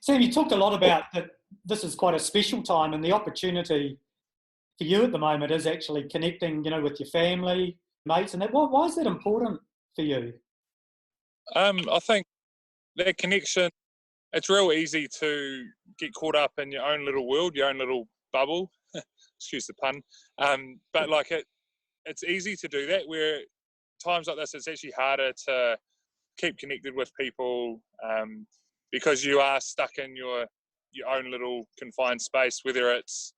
Sam, you talked a lot about that this is quite a special time, and the opportunity for you at the moment is actually connecting, with your family, mates, and that. Why is that important for you? I think that connection, it's real easy to get caught up in your own little world, your own little bubble. Excuse the pun. But it's easy to do that, where times like this, it's actually harder to keep connected with people because you are stuck in your own little confined space, whether it's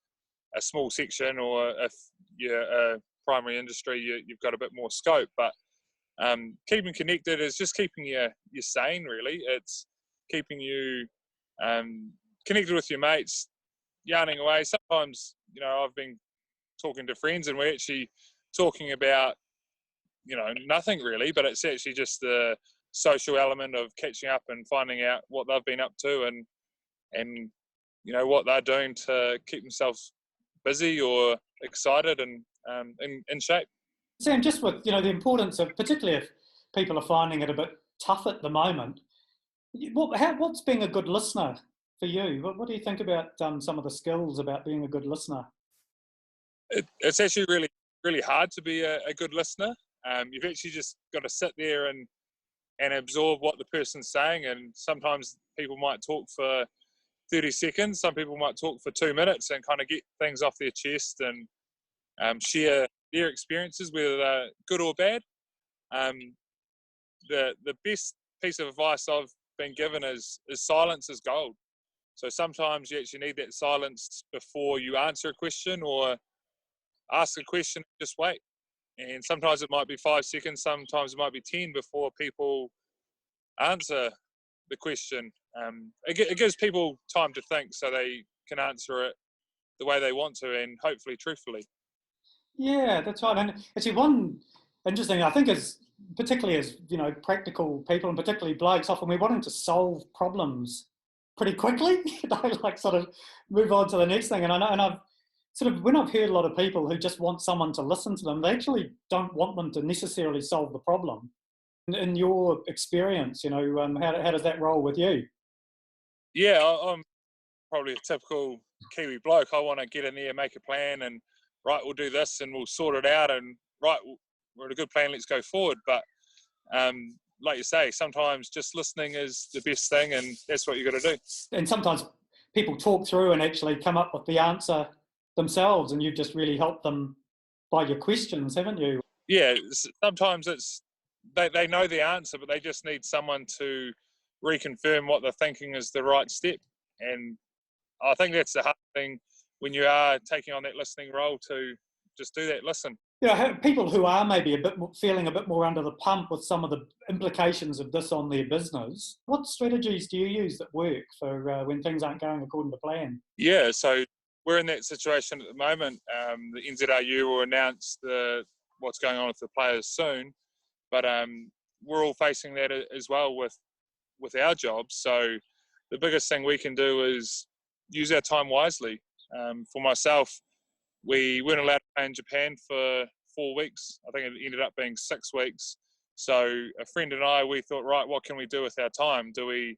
a small section or if you're a primary industry, you've got a bit more scope. But keeping connected is just keeping you sane, really. It's keeping you connected with your mates, yarning away. Sometimes, I've been talking to friends and we're actually talking about, nothing really, but it's actually just the social element of catching up and finding out what they've been up to and what they're doing to keep themselves busy or excited and in shape. Sam, just with the importance of, particularly if people are finding it a bit tough at the moment, what's being a good listener for you? What do you think about some of the skills about being a good listener? It's actually really, really hard to be a good listener. You've actually just got to sit there and absorb what the person's saying, and sometimes people might talk for 30 seconds, some people might talk for 2 minutes and kind of get things off their chest and share their experiences, whether they're good or bad. The best piece of advice I've been given is silence is gold. So sometimes you actually need that silence before you answer a question or ask a question, just wait. And sometimes it might be 5 seconds, sometimes it might be 10 before people answer the question. It gives people time to think so they can answer it the way they want to and hopefully truthfully. Yeah, that's right. And actually, one interesting, I think, is particularly as practical people and particularly blokes, often we're wanting to solve problems pretty quickly, like sort of move on to the next thing. And I know, and I've sort of, when I've heard a lot of people who just want someone to listen to them, they actually don't want them to necessarily solve the problem. In your experience, how does that roll with you? Yeah, I'm probably a typical Kiwi bloke. I want to get in there, make a plan, and right, we'll do this and we'll sort it out, and right, we're at a good plan, let's go forward. But like you say, sometimes just listening is the best thing, and that's what you've got to do. And sometimes people talk through and actually come up with the answer themselves, and you've just really helped them by your questions, haven't you? Yeah, sometimes they know the answer, but they just need someone to reconfirm what they're thinking is the right step. And I think that's the hard thing when you are taking on that listening role, to just do that, listen. People who are maybe feeling a bit more under the pump with some of the implications of this on their business, what strategies do you use that work for when things aren't going according to plan? Yeah, so we're in that situation at the moment. The NZRU will announce what's going on with the players soon, but we're all facing that as well with our jobs. So the biggest thing we can do is use our time wisely. For myself, we weren't allowed to play in Japan for 4 weeks. I think it ended up being 6 weeks. So a friend and I, we thought, right, what can we do with our time? Do we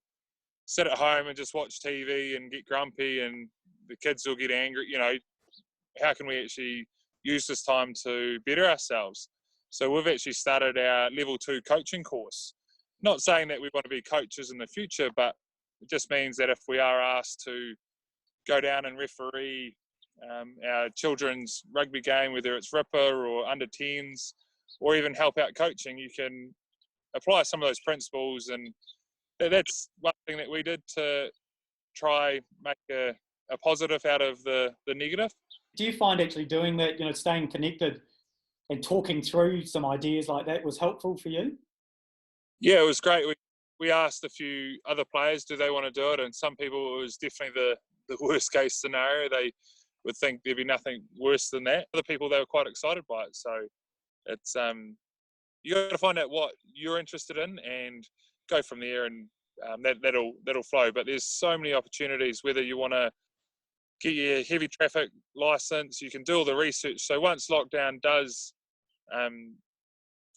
sit at home and just watch TV and get grumpy and the kids will get angry? How can we actually use this time to better ourselves? So we've actually started our level 2 coaching course. Not saying that we want to be coaches in the future, but it just means that if we are asked to go down and referee our children's rugby game, whether it's Ripper or under 10s, or even help out coaching, you can apply some of those principles. And that's one thing that we did to try make a positive out of the negative. Do you find actually doing that, staying connected and talking through some ideas like that was helpful for you? Yeah, it was great. We asked a few other players, do they want to do it? And some people, it was definitely the worst case scenario. They would think there'd be nothing worse than that. Other people, they were quite excited by it. So it's you got to find out what you're interested in and go from there, and that'll flow. But there's so many opportunities. Whether you want to get your heavy traffic license, you can do all the research. So once lockdown does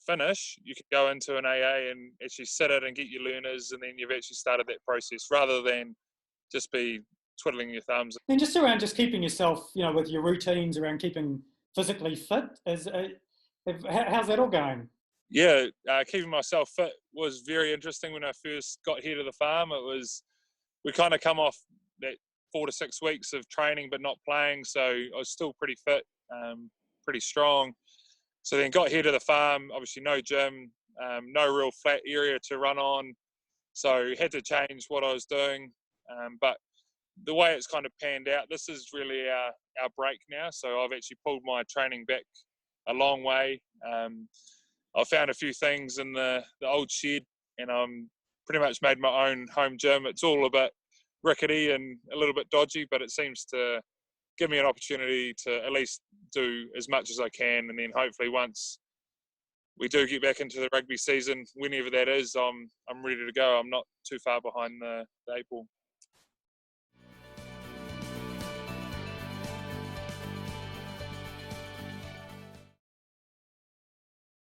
finish, you can go into an AA and actually sit it and get your learners, and then you've actually started that process rather than just be twiddling your thumbs. And just around just keeping yourself, with your routines around keeping physically fit, how's that all going? Yeah, keeping myself fit was very interesting when I first got here to the farm. We kind of come off that 4 to 6 weeks of training but not playing, so I was still pretty fit, pretty strong. So then got here to the farm, obviously no gym, no real flat area to run on, so had to change what I was doing. But the way it's kind of panned out, this is really our break now, so I've actually pulled my training back a long way. I found a few things in the old shed, and I'm pretty much made my own home gym. It's all a bit rickety and a little bit dodgy, but it seems to give me an opportunity to at least do as much as I can, and then hopefully once we do get back into the rugby season, whenever that is, I'm ready to go. I'm not too far behind the eight ball.